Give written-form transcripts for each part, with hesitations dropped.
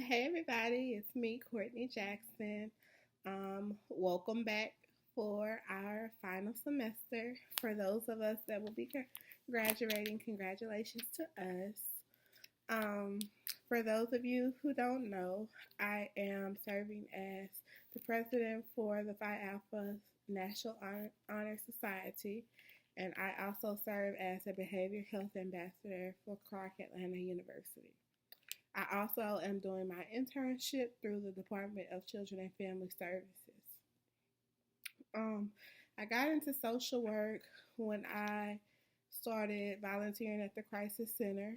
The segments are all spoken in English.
Hey everybody, it's me, Courtney Jackson. Welcome back for our final semester. For those of us that will be graduating, congratulations to us. Um, for those of you who don't know, I am serving as the president for the Phi Alpha National Honor Society, and I also serve as a behavior health ambassador for Clark Atlanta University. I also am doing my internship through the Department of Children and Family Services. Um, I got into social work when I started volunteering at the Crisis Center.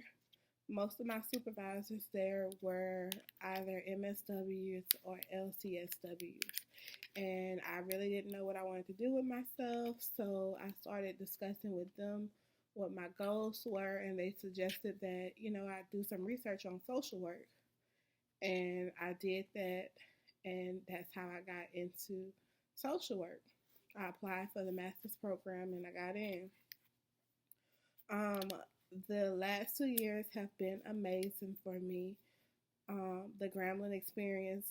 Most of my supervisors there were either MSWs or LCSWs. And I really didn't know what I wanted to do with myself, so I started discussing with them what my goals were, and they suggested that, I do some research on social work. And I did that, and that's how I got into social work. I applied for the master's program and I got in. Um, the last 2 years have been amazing for me. The Grambling experience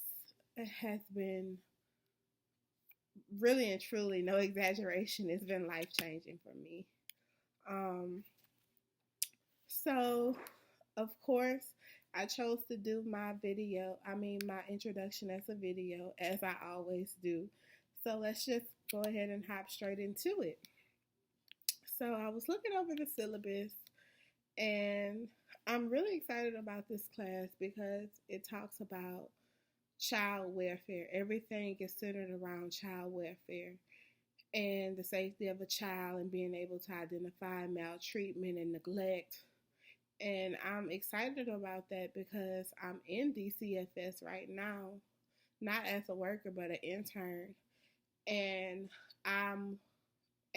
has been really and truly, no exaggeration, it's been life changing for me. Um, so, of course, I chose to do my introduction as a video, as I always do. So let's just go ahead and hop straight into it. So I was looking over the syllabus, and I'm really excited about this class because it talks about child welfare. Everything is centered around child welfare and the safety of a child and being able to identify maltreatment and neglect. And I'm excited about that because I'm in DCFS right now, not as a worker, but an intern. And I'm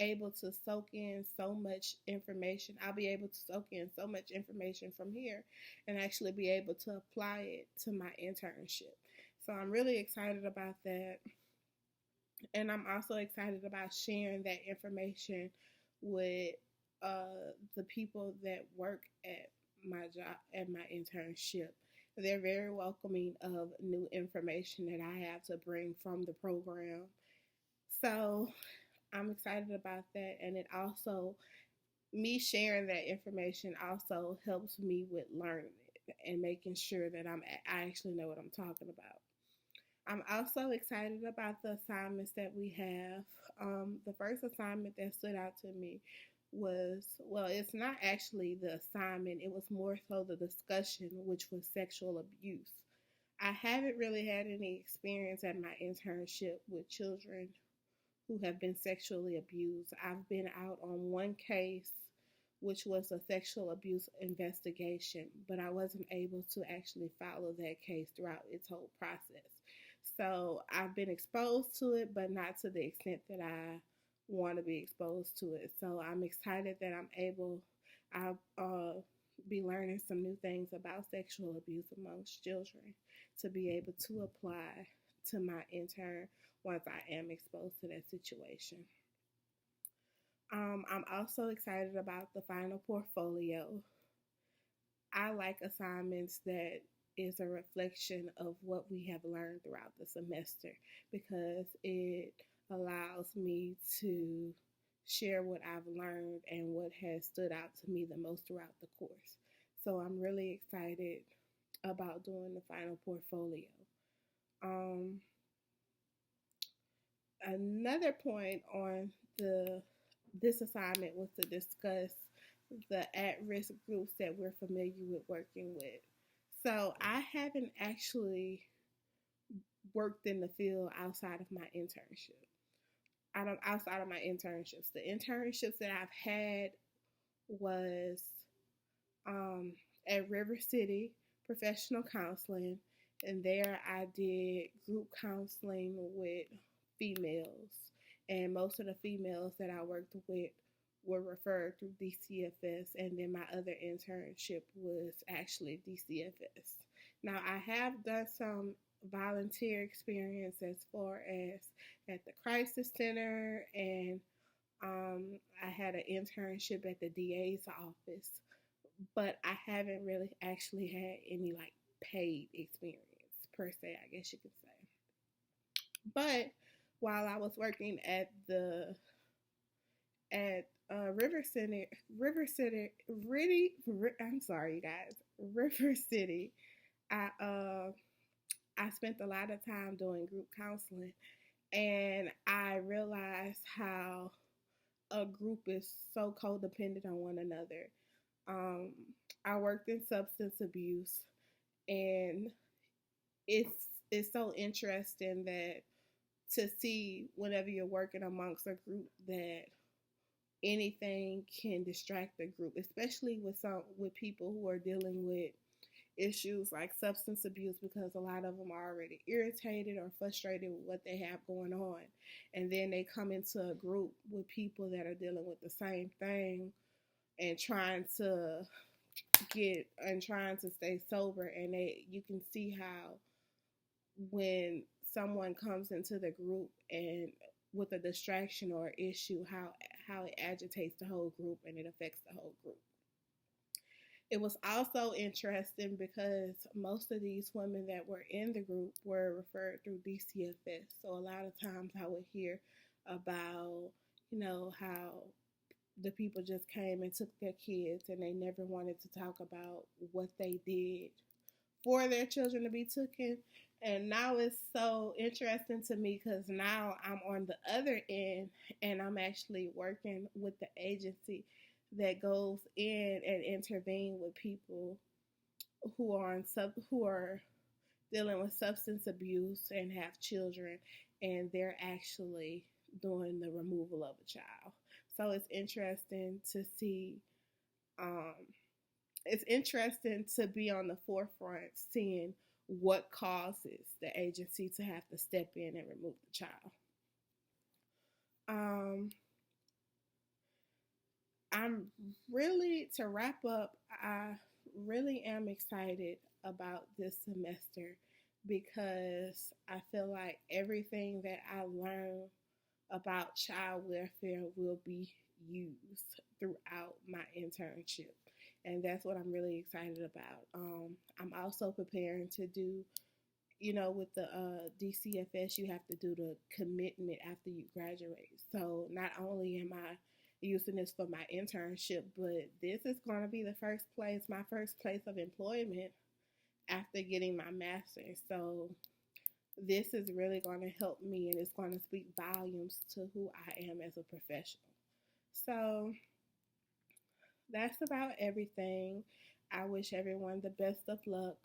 able to soak in so much information. I'll be able to soak in so much information from here and actually be able to apply it to my internship. So I'm really excited about that. And I'm also excited about sharing that information with the people that work at my job, at my internship. They're very welcoming of new information that I have to bring from the program. So I'm excited about that. And it also, me sharing that information also helps me with learning it and making sure that I actually know what I'm talking about. I'm also excited about the assignments that we have. The first assignment that stood out to me was, well, it's not actually the assignment, it was more so the discussion, which was sexual abuse. I haven't really had any experience at my internship with children who have been sexually abused. I've been out on one case, which was a sexual abuse investigation, but I wasn't able to actually follow that case throughout its whole process. So I've been exposed to it, but not to the extent that I want to be exposed to it. So I'm excited that I'll be learning some new things about sexual abuse amongst children to be able to apply to my intern once I am exposed to that situation. I'm also excited about the final portfolio. I like assignments that is a reflection of what we have learned throughout the semester because it allows me to share what I've learned and what has stood out to me the most throughout the course. So I'm really excited about doing the final portfolio. Um, Another point on this assignment was to discuss the at-risk groups that we're familiar with working with. So I haven't actually worked in the field outside of my internship. Outside of my internships, the internships that I've had was at River City Professional Counseling, and there I did group counseling with females, and most of the females that I worked with were referred through DCFS, and then my other internship was actually DCFS. Now, I have done some volunteer experience as far as at the Crisis Center, and I had an internship at the DA's office, but I haven't really actually had any like paid experience per se, I guess you could say. But while I was working at River City, I'm sorry, you guys, River City, I I spent a lot of time doing group counseling, and I realized how a group is so codependent on one another. Um, I worked in substance abuse, and it's so interesting that to see whenever you're working amongst a group that anything can distract the group, especially with people who are dealing with issues like substance abuse, because a lot of them are already irritated or frustrated with what they have going on, and then they come into a group with people that are dealing with the same thing and trying to stay sober, and you can see how when someone comes into the group and with a distraction or issue, how it agitates the whole group and it affects the whole group. It was also interesting because most of these women that were in the group were referred through DCFS. So a lot of times I would hear about, how the people just came and took their kids and they never wanted to talk about what they did for their children to be taken. And now it's so interesting to me because now I'm on the other end and I'm actually working with the agency that goes in and intervene with people who are dealing with substance abuse and have children, and they're actually doing the removal of a child. So it's interesting to see. It's interesting to be on the forefront, seeing what causes the agency to have to step in and remove the child. I'm really, to wrap up, I really am excited about this semester because I feel like everything that I learned about child welfare will be used throughout my internship. And that's what I'm really excited about. I'm also preparing to do, with the DCFS, you have to do the commitment after you graduate. So not only am I using this for my internship, but this is going to be my first place of employment after getting my master's. So this is really going to help me, and it's going to speak volumes to who I am as a professional. So that's about everything. I wish everyone the best of luck.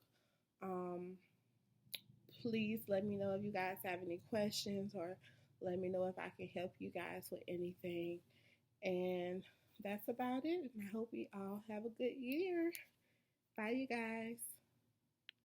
Please let me know if you guys have any questions, or let me know if I can help you guys with anything. And that's about it. And I hope you all have a good year. Bye, you guys.